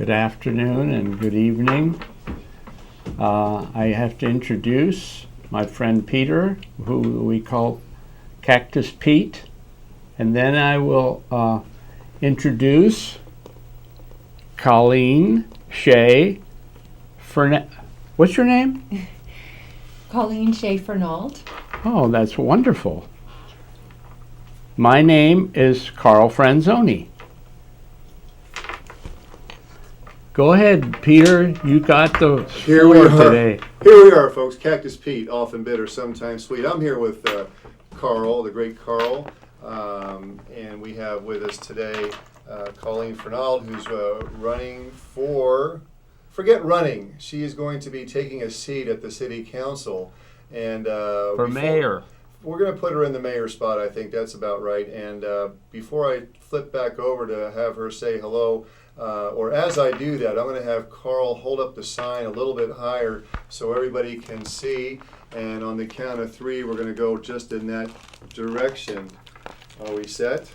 Good afternoon and good evening. I have to introduce my friend Peter, who we call Cactus Pete, and then I will introduce Colleen Fernald. What's your name? Colleen Fernald. Oh, that's wonderful. My name is Carl Franzoni. Go ahead, Peter. You got the floor today. Here we are, folks. Cactus Pete, often bitter, sometimes sweet. I'm here with Carl, the great Carl, and we have with us today Colleen Fernald, who's running for. Forget running. She is going to be taking a seat at the city council, and for mayor. We're going to put her in the mayor spot. I think that's about right. And before I flip back over to have her say hello. Or as I do that, I'm going to have Carl hold up the sign a little bit higher so everybody can see. And on the count of three, we're going to go just in that direction. Are we set?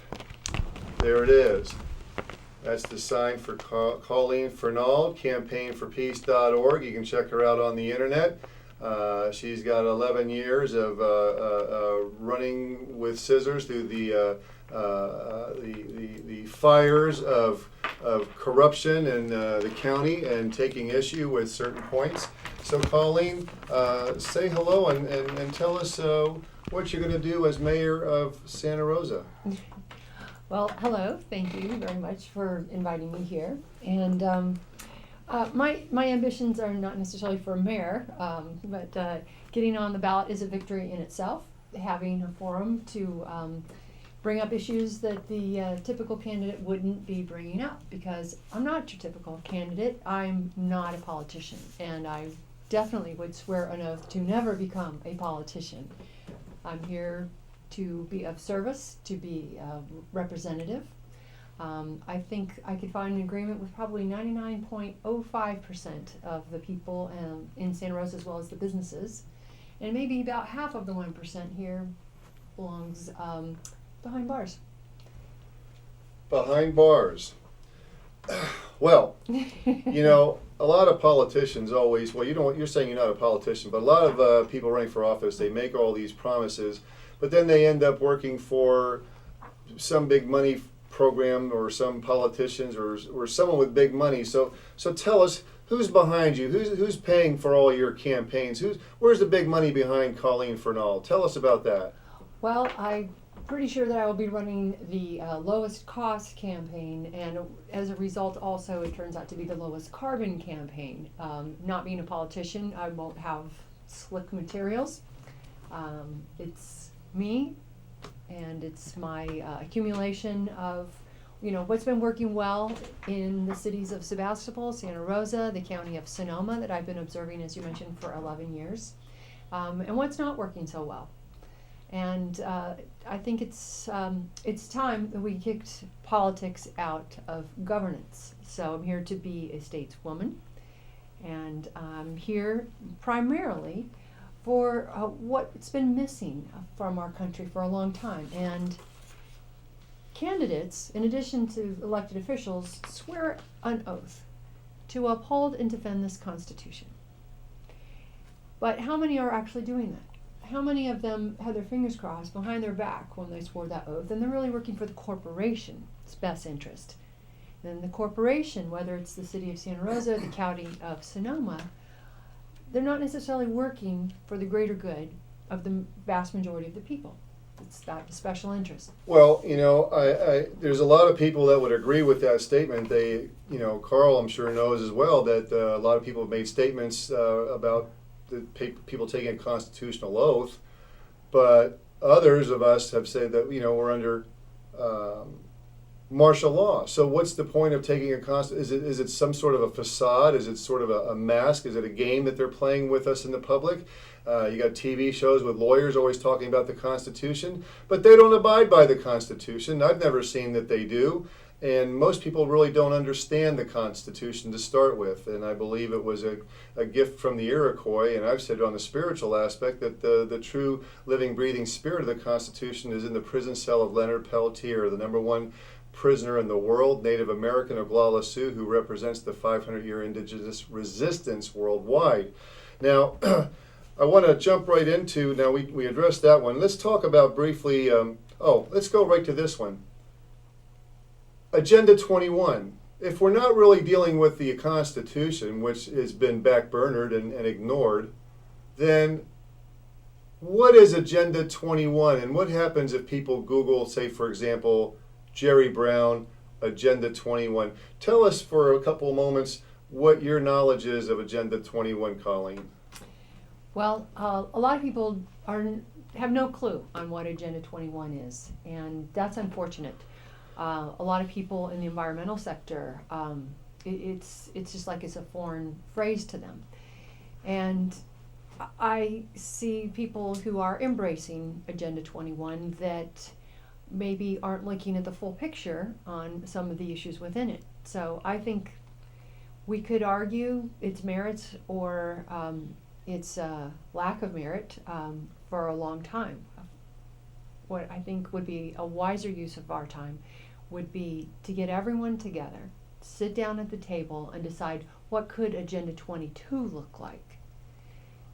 There it is. That's the sign for Colleen Fernald, campaignforpeace.org. You can check her out on the internet. She's got 11 years of running with scissors through the fires of corruption in the county and taking issue with certain points. So Colleen, say hello and tell us what you're going to do as mayor of Santa Rosa. Well, hello. Thank you very much for inviting me here. And my ambitions are not necessarily for mayor, but getting on the ballot is a victory in itself. Having a forum to bring up issues that the typical candidate wouldn't be bringing up, because I'm not your typical candidate. I'm not a politician, and I definitely would swear an oath to never become a politician. I'm here to be of service, to be representative. I think I could find an agreement with probably 99.05% of the people in Santa Rosa, as well as the businesses, and maybe about half of the 1% here belongs behind bars. Behind bars. Well, you know, a lot of politicians always, well, you know what, you're saying you're not a politician, but a lot of people running for office, they make all these promises, but then they end up working for some big money program or some politicians or someone with big money. So tell us, who's behind you? Who's paying for all your campaigns? Where's the big money behind Colleen Fernald? Tell us about that. Well, I'm pretty sure that I will be running the lowest cost campaign, and as a result also it turns out to be the lowest carbon campaign. Not being a politician, I won't have slick materials. It's me, and it's my accumulation of what's been working well in the cities of Sebastopol, Santa Rosa, the county of Sonoma that I've been observing, as you mentioned, for 11 years, and what's not working so well. And I think it's time that we kicked politics out of governance. So I'm here to be a stateswoman, and I'm here primarily for what's been missing from our country for a long time. And candidates, in addition to elected officials, swear an oath to uphold and defend this Constitution. But how many are actually doing that? How many of them had their fingers crossed behind their back when they swore that oath, and they're really working for the corporation's best interest? And the corporation, whether it's the city of Santa Rosa or the county of Sonoma, they're not necessarily working for the greater good of the vast majority of the people. It's that special interest. Well, I there's a lot of people that would agree with that statement. They, Carl, I'm sure knows as well that a lot of people have made statements about the people taking a constitutional oath, but others of us have said that we're under martial law. So what's the point of taking a is it some sort of a facade? Is it sort of a mask? Is it a game that they're playing with us in the public? You got TV shows with lawyers always talking about the Constitution, but they don't abide by the Constitution. I've never seen that they do. And most people really don't understand the Constitution to start with. And I believe it was a gift from the Iroquois. And I've said on the spiritual aspect that the true living, breathing spirit of the Constitution is in the prison cell of Leonard Peltier, the number one prisoner in the world, Native American Oglala Sioux, who represents the 500-year indigenous resistance worldwide. Now, I want to jump right into, now we addressed that one. Let's talk about briefly, let's go right to this one. Agenda 21. If we're not really dealing with the Constitution, which has been backburnered and ignored, then what is Agenda 21, and what happens if people Google, say, for example, Jerry Brown, Agenda 21? Tell us for a couple of moments what your knowledge is of Agenda 21, Colleen. Well, a lot of people have no clue on what Agenda 21 is, and that's unfortunate. A lot of people in the environmental sector, it's just like it's a foreign phrase to them. And I see people who are embracing Agenda 21 that maybe aren't looking at the full picture on some of the issues within it. So I think we could argue its merits or its lack of merit for a long time. What I think would be a wiser use of our time would be to get everyone together, sit down at the table, and decide what could Agenda 22 look like.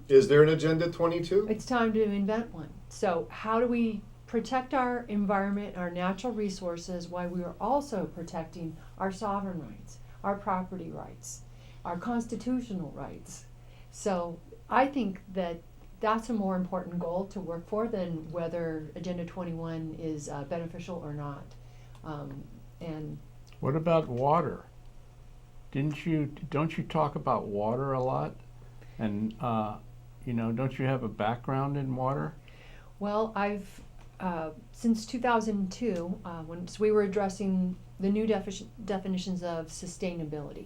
Is there an Agenda 22? It's time to invent one. So how do we protect our environment, our natural resources, while we are also protecting our sovereign rights, our property rights, our constitutional rights? So I think that that's a more important goal to work for than whether Agenda 21 is beneficial or not. And What about water? Don't you talk about water a lot? And don't you have a background in water? well, I've since 2002, once we were addressing the new definitions of sustainability,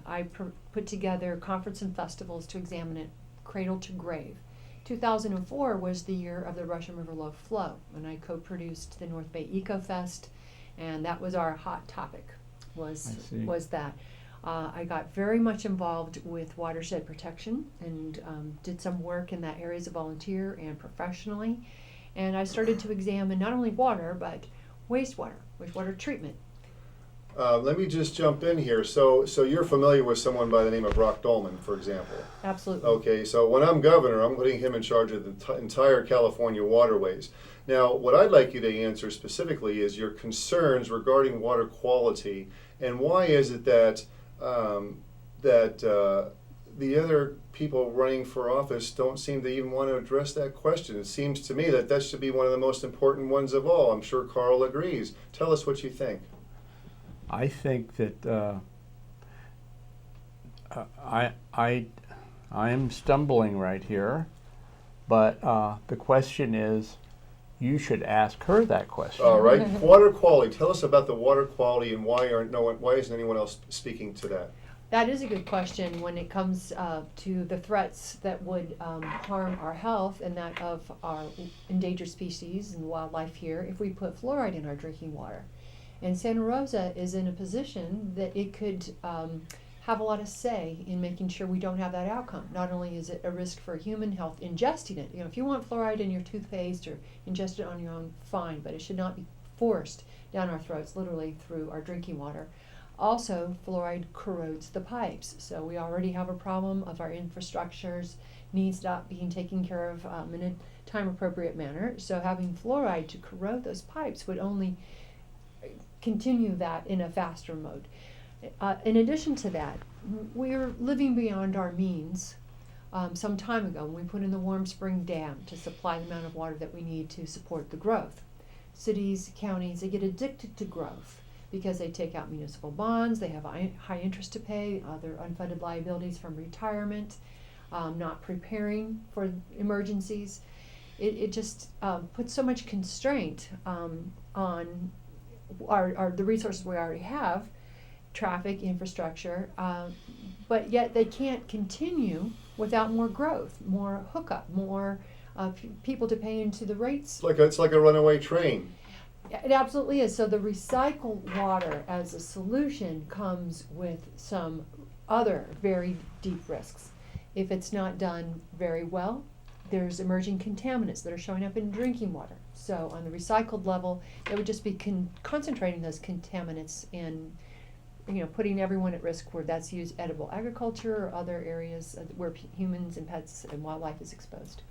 I put together conference and festivals to examine it cradle to grave. 2004 was the year of the Russian River Low Flow, and I co-produced the North Bay Eco Fest, and that was our hot topic, was that. I got very much involved with watershed protection and did some work in that area as a volunteer and professionally. And I started to examine not only water, but wastewater treatment. Let me just jump in here. So you're familiar with someone by the name of Brock Dolman, for example? Absolutely. Okay, so when I'm governor, I'm putting him in charge of the entire California waterways. Now, what I'd like you to answer specifically is your concerns regarding water quality, and why is it that the other people running for office don't seem to even want to address that question? It seems to me that should be one of the most important ones of all. I'm sure Carl agrees. Tell us what you think. I think that I am stumbling right here, but the question is, you should ask her that question. All right, water quality. Tell us about the water quality and why isn't anyone else speaking to that? That is a good question when it comes to the threats that would harm our health and that of our endangered species and wildlife here if we put fluoride in our drinking water. And Santa Rosa is in a position that it could have a lot of say in making sure we don't have that outcome. Not only is it a risk for human health ingesting it, if you want fluoride in your toothpaste or ingest it on your own, fine, but it should not be forced down our throats, literally through our drinking water. Also, fluoride corrodes the pipes, so we already have a problem of our infrastructures needs not being taken care of in a time-appropriate manner. So having fluoride to corrode those pipes would only continue that in a faster mode. In addition to that, we're living beyond our means. Some time ago, when we put in the Warm Spring Dam to supply the amount of water that we need to support the growth. Cities, counties, they get addicted to growth because they take out municipal bonds, they have high interest to pay, other unfunded liabilities from retirement, not preparing for emergencies. It just puts so much constraint on the resources we already have, traffic, infrastructure, but yet they can't continue without more growth, more hookup, more people to pay into the rates. It's like a runaway train. It absolutely is. So the recycled water as a solution comes with some other very deep risks. If it's not done very well, there's emerging contaminants that are showing up in drinking water. So on the recycled level, it would just be concentrating those contaminants and putting everyone at risk where that's used edible agriculture or other areas where humans and pets and wildlife is exposed.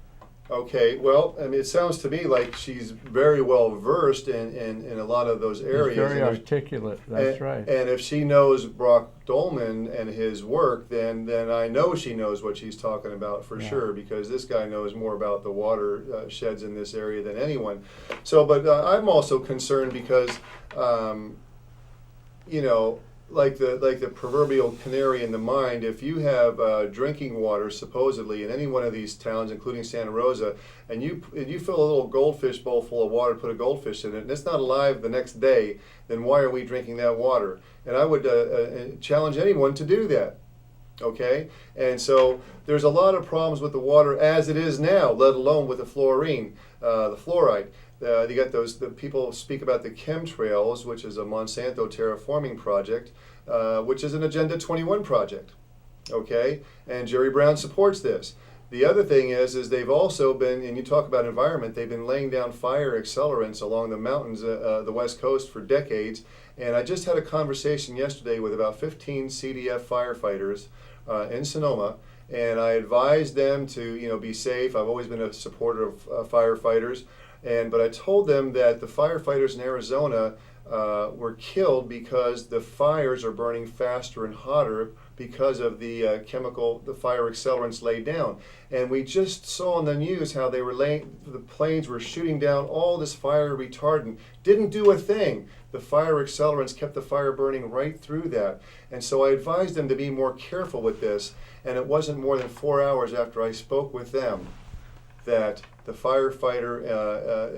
Okay, well, I mean, it sounds to me like she's very well versed in a lot of those areas. He's very And if- articulate, that's right. And if she knows Brock Dolman and his work, then I know she knows what she's talking about for Yeah. sure, because this guy knows more about the water sheds in this area than anyone. So, but I'm also concerned because, like the proverbial canary in the mine, if you have drinking water supposedly in any one of these towns, including Santa Rosa, and you fill a little goldfish bowl full of water, put a goldfish in it, and it's not alive the next day, then why are we drinking that water? And I would challenge anyone to do that. Okay, and so there's a lot of problems with the water as it is now, let alone with the fluorine, the fluoride. You got the people speak about the chemtrails, which is a Monsanto terraforming project, which is an Agenda 21 project. Okay, and Jerry Brown supports this. The other thing is they've also been, and you talk about environment, they've been laying down fire accelerants along the mountains, the West Coast for decades. And I just had a conversation yesterday with about 15 CDF firefighters in Sonoma, and I advised them to be safe. I've always been a supporter of firefighters. But I told them that the firefighters in Arizona were killed because the fires are burning faster and hotter because of the the fire accelerants laid down. And we just saw on the news how the planes were shooting down all this fire retardant. Didn't do a thing. The fire accelerants kept the fire burning right through that. And so I advised them to be more careful with this. And it wasn't more than 4 hours after I spoke with them that the firefighter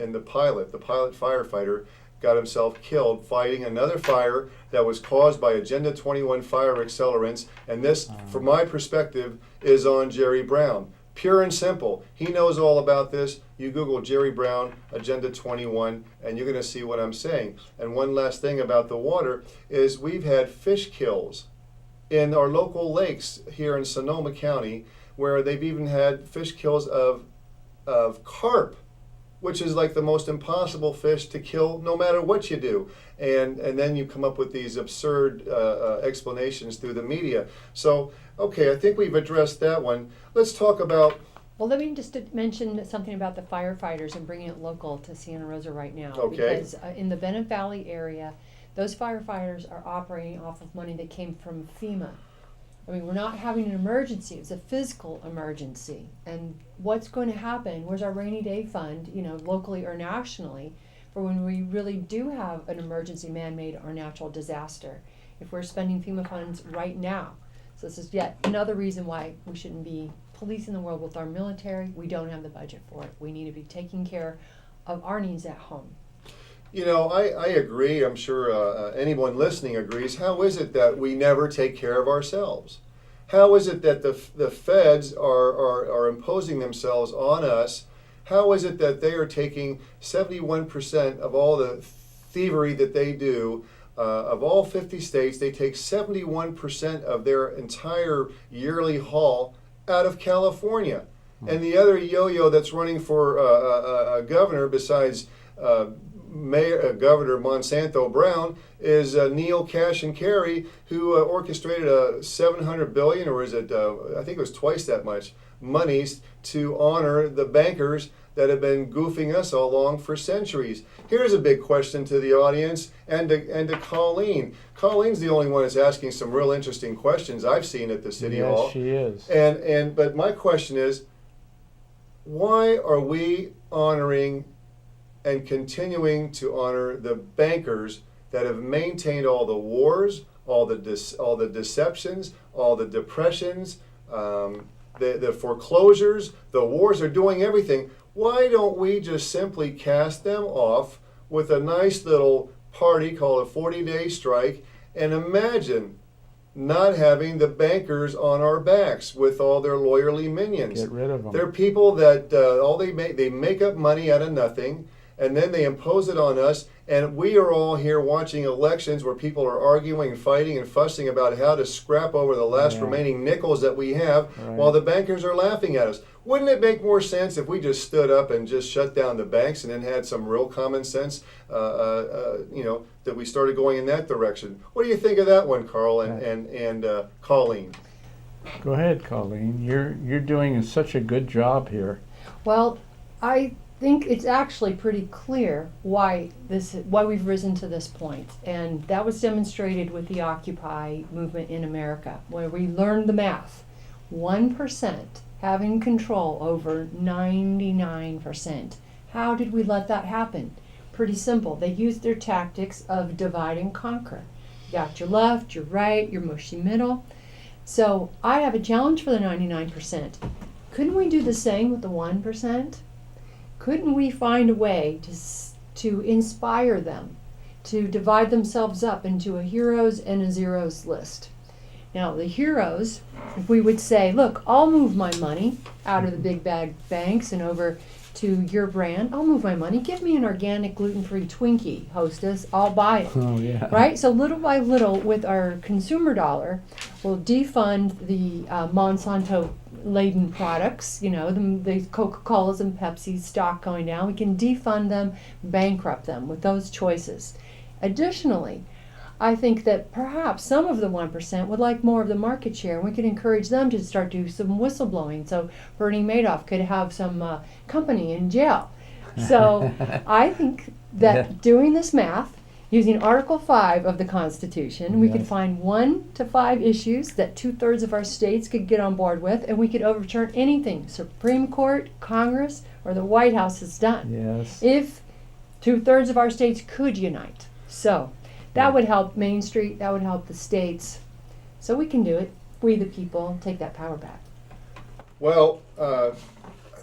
and the pilot firefighter got himself killed fighting another fire that was caused by Agenda 21 fire accelerants. And this, from my perspective, is on Jerry Brown. Pure and simple. He knows all about this. You Google Jerry Brown, Agenda 21, and you're going to see what I'm saying. And one last thing about the water is we've had fish kills in our local lakes here in Sonoma County, where they've even had fish kills of carp, which is like the most impossible fish to kill no matter what you do. And then you come up with these absurd explanations through the media. So, okay, I think we've addressed that one. Let's talk about... Well, let me just mention something about the firefighters and bringing it local to Santa Rosa right now. Okay. Because in the Bennett Valley area, those firefighters are operating off of money that came from FEMA. I mean, we're not having an emergency. It's a physical emergency. And what's going to happen? Where's our rainy day fund, locally or nationally, for when we really do have an emergency, man-made or natural disaster, if we're spending FEMA funds right now? So this is yet another reason why we shouldn't be policing the world with our military. We don't have the budget for it. We need to be taking care of our needs at home. I agree. I'm sure anyone listening agrees. How is it that we never take care of ourselves? How is it that the feds are imposing themselves on us? How is it that they are taking 71% of all the thievery that they do, of all 50 states, they take 71% of their entire yearly haul out of California? And the other yo-yo that's running for a governor besides Governor Monsanto Brown is Neil Cash and Carey, who orchestrated a $700 billion, or is it? I think it was twice that much monies to honor the bankers that have been goofing us all along for centuries. Here's a big question to the audience and to Colleen. Colleen's the only one that's asking some real interesting questions I've seen at the City Hall. Yes, she is. But my question is, why are we honoring and continuing to honor the bankers that have maintained all the wars, all the deceptions, all the depressions, the foreclosures, the wars are doing everything? Why don't we just simply cast them off with a nice little party called a 40-day strike, and imagine not having the bankers on our backs with all their lawyerly minions? Get rid of them. They're people that all they make up money out of nothing. and then they impose it on us, and we are all here watching elections where people are arguing and fighting and fussing about how to scrap over the last remaining nickels that we have, while the bankers are laughing at us. Wouldn't it make more sense if we just stood up and just shut down the banks and then had some real common sense, that we started going in that direction? What do you think of that one, Carl and Colleen? Go ahead, Colleen. You're doing such a good job here. Well, I think it's actually pretty clear why we've risen to this point, and that was demonstrated with the Occupy movement in America, where we learned the math. 1% having control over 99%. How did we let that happen? Pretty simple. They used their tactics of divide and conquer. You got your left, your right, your mushy middle. So I have a challenge for the 99%. Couldn't we do the same with the 1%? Couldn't we find a way to inspire them, to divide themselves up into a heroes and a zeros list? Now, the heroes, if we would say, look, I'll move my money out of the big bag banks and over to your brand. I'll move my money. Give me an organic gluten-free Twinkie, hostess. I'll buy it. Oh, yeah. Right? So little by little, with our consumer dollar, we'll defund the Monsanto-laden products, the Coca-Colas and Pepsi's stock going down. We can defund them, bankrupt them with those choices. Additionally, I think that perhaps some of the 1% would like more of the market share, and we could encourage them to start doing some whistleblowing so Bernie Madoff could have some company in jail. So I think that doing this math, using Article 5 of the Constitution, we could find 1 to 5 issues that 2/3 of our states could get on board with, and we could overturn anything Supreme Court, Congress, or the White House has done. Yes. If 2/3 of our states could unite. So that would help Main Street, that would help the states. So we can do it. We the people take that power back. Well,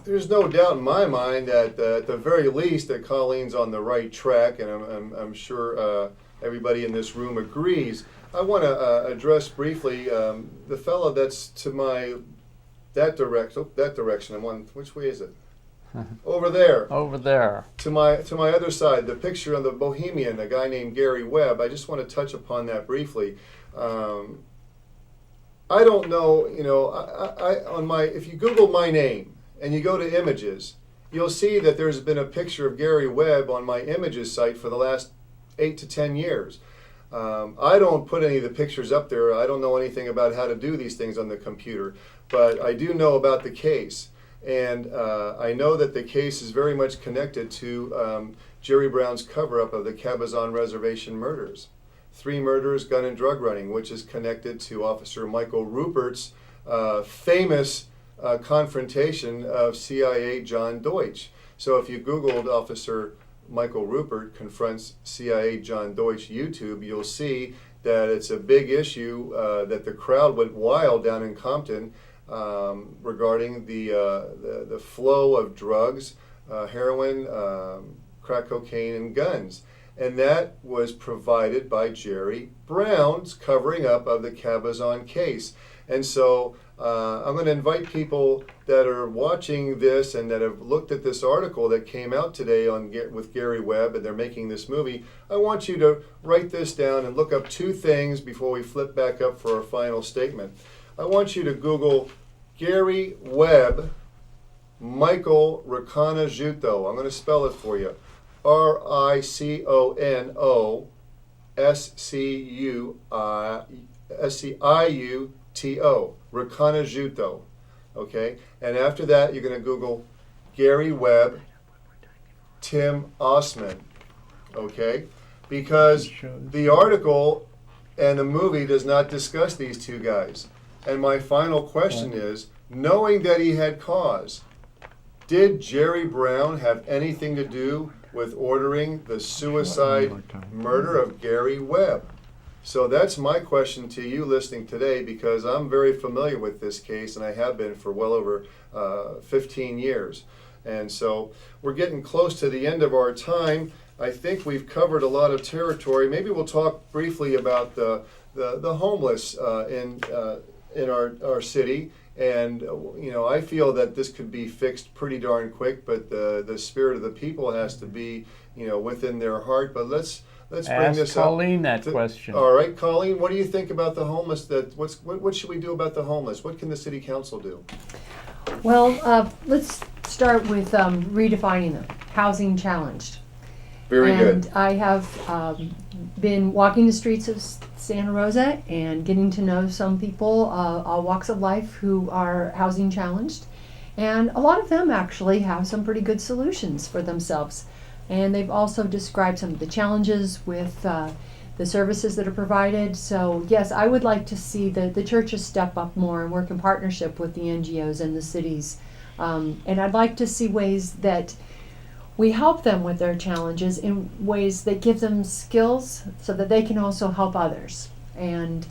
there's no doubt in my mind that at the very least that Colleen's on the right track, and I'm sure everybody in this room agrees. I want to address briefly the fellow that's to that direction. I'm on, which way is it? Over there. Over there. To my other side, the picture of the Bohemian, a guy named Gary Webb. I just want to touch upon that briefly. I don't know, if you Google my name and you go to images, you'll see that there's been a picture of Gary Webb on my images site for the last 8 to 10 years. I don't put any of the pictures up there. I don't know anything about how to do these things on the computer, but I do know about the case. And I know that the case is very much connected to Jerry Brown's cover-up of the Cabazon Reservation murders. 3 murders, gun and drug running, which is connected to Officer Michael Rupert's famous confrontation of CIA John Deutsch. So if you Googled Officer Michael Rupert confronts CIA John Deutsch YouTube, you'll see that it's a big issue, that the crowd went wild down in Compton regarding the flow of drugs, heroin, crack cocaine, and guns. And that was provided by Jerry Brown's covering up of the Cabazon case. And so I'm going to invite people that are watching this and that have looked at this article that came out today with Gary Webb, and they're making this movie. I want you to write this down and look up 2 things before we flip back up for our final statement. I want you to Google Gary Webb, Michael Riconosciuto. I'm going to spell it for you. Riconosciuto. Riconosciuto. Okay? And after that, you're going to Google Gary Webb, Tim Osman. Okay? Because the article and the movie does not discuss these 2 guys. And my final question is, knowing that he had cause, did Jerry Brown have anything to do with ordering the suicide murder of Gary Webb? So that's my question to you listening today, because I'm very familiar with this case, and I have been for well over 15 years. And so we're getting close to the end of our time. I think we've covered a lot of territory. Maybe we'll talk briefly about the homeless in our city, And I feel that this could be fixed pretty darn quick, but the spirit of the people has to be within their heart. But let's bring Ask this Colleen up. that question. All right, Colleen, what do you think about the homeless? What should we do about the homeless? What can the city council do? Well, let's start with redefining them. Housing challenged. Very And good. I have been walking the streets of Santa Rosa and getting to know some people, all walks of life, who are housing challenged. And a lot of them actually have some pretty good solutions for themselves. And they've also described some of the challenges with the services that are provided. So yes, I would like to see the churches step up more and work in partnership with the NGOs and the cities. And I'd like to see ways that we help them with their challenges in ways that give them skills so that they can also help others. And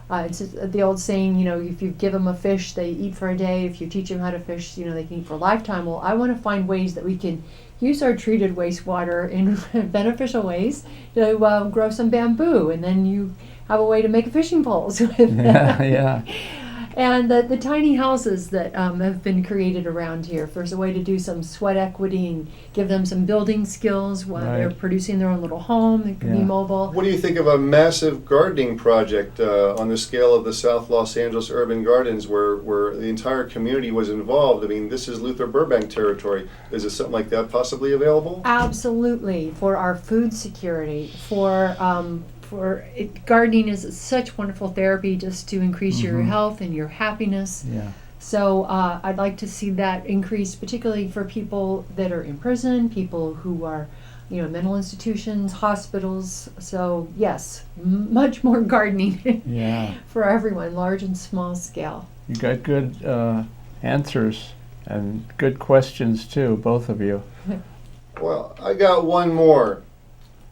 it's the old saying, if you give them a fish, they eat for a day. If you teach them how to fish, they can eat for a lifetime. Well, I want to find ways that we can use our treated wastewater in beneficial ways to grow some bamboo, and then you have a way to make fishing poles with Yeah. And the tiny houses that have been created around here, if there's a way to do some sweat equity and give them some building skills while they're Right. producing their own little home, they can be Yeah. mobile. What do you think of a massive gardening project on the scale of the South Los Angeles Urban Gardens, where the entire community was involved? I mean, this is Luther Burbank territory. Is it something like that possibly available? Absolutely, for our food security, gardening is such wonderful therapy just to increase your health and your happiness. Yeah. So I'd like to see that increase, particularly for people that are in prison, people who are, mental institutions, hospitals. So yes, much more gardening Yeah. for everyone, large and small scale. You got good answers and good questions too, both of you. Well, I got one more.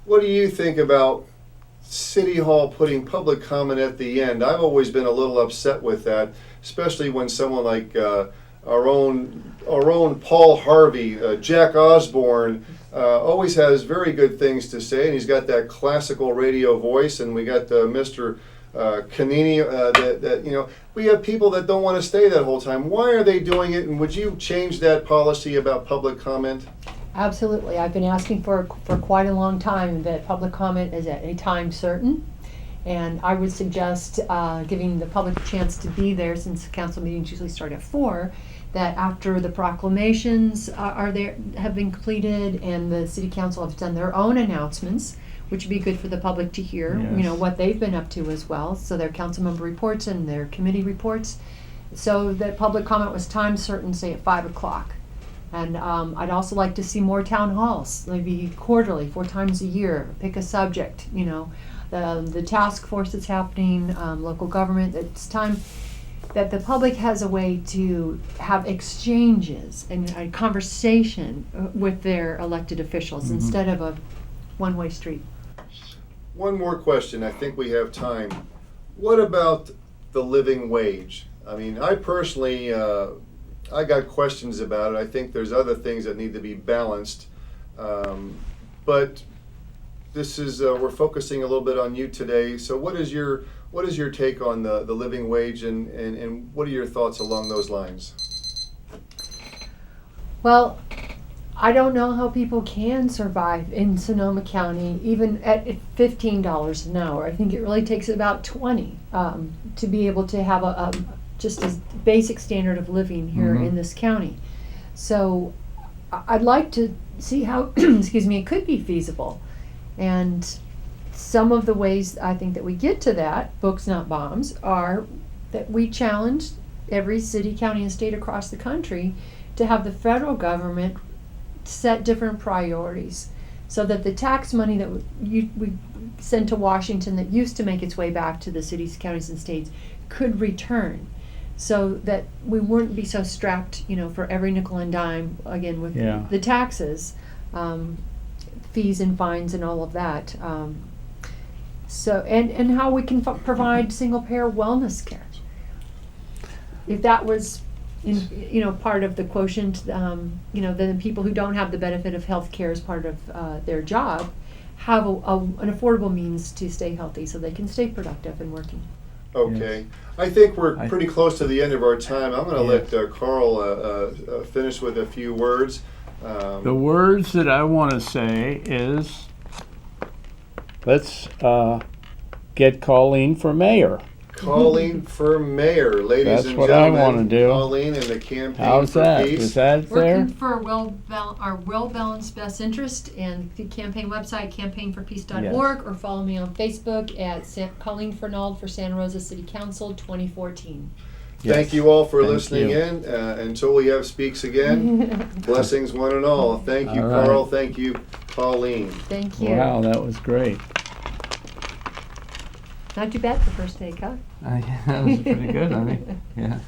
What do you think about City Hall putting public comment at the end? I've always been a little upset with that, especially when someone like our own Paul Harvey, Jack Osborne, always has very good things to say, and he's got that classical radio voice, and we got Mr. Canini, we have people that don't want to stay that whole time. Why are they doing it, and would you change that policy about public comment? Absolutely. I've been asking for quite a long time that public comment is at a time certain. And I would suggest giving the public a chance to be there, since council meetings usually start at 4, that after the proclamations have been completed and the city council have done their own announcements, which would be good for the public to hear, Yes. what they've been up to as well. So their council member reports and their committee reports. So that public comment was time certain, say at 5 o'clock. And I'd also like to see more town halls, maybe quarterly, 4 times a year. Pick a subject, the task force that's happening, local government. It's time that the public has a way to have exchanges and a conversation with their elected officials instead of a one-way street. One more question. I think we have time. What about the living wage? I mean, I personally, I got questions about it. I think there's other things that need to be balanced. But this is, we're focusing a little bit on you today. So what is your take on the living wage, and what are your thoughts along those lines? Well, I don't know how people can survive in Sonoma County, even at $15 an hour. I think it really takes about 20 to be able to have just a basic standard of living here in this county. So I'd like to see how, excuse me, it could be feasible. And some of the ways I think that we get to that, books not bombs, are that we challenge every city, county, and state across the country to have the federal government set different priorities so that the tax money that we send to Washington that used to make its way back to the cities, counties, and states could return, so that we wouldn't be so strapped, for every nickel and dime, again, with the taxes, fees and fines and all of that. So, and how we can provide single-payer wellness care. If that was part of the quotient, then people who don't have the benefit of health care as part of their job have an affordable means to stay healthy so they can stay productive and working. Okay. I think we're I- pretty close to the end of our time. I'm going to Yes. let Carl finish with a few words. The words that I want to say is, let's get Colleen for mayor. Colleen for mayor, ladies That's and what I gentlemen. wanna do. Colleen and the Campaign How's for that? Peace. Is that there? Working for our well-balanced best interest, and the campaign website, campaignforpeace.org, or follow me on Facebook at Colleen Fernald for Santa Rosa City Council 2014. Thank Yes. you all for Thank listening you. in. Until we have speaks again, blessings one and all. Thank you, All right. Carl. Thank you, Colleen. Thank you. Wow, that was great. Not too bad for first take, huh? That was pretty good, I think. Yeah.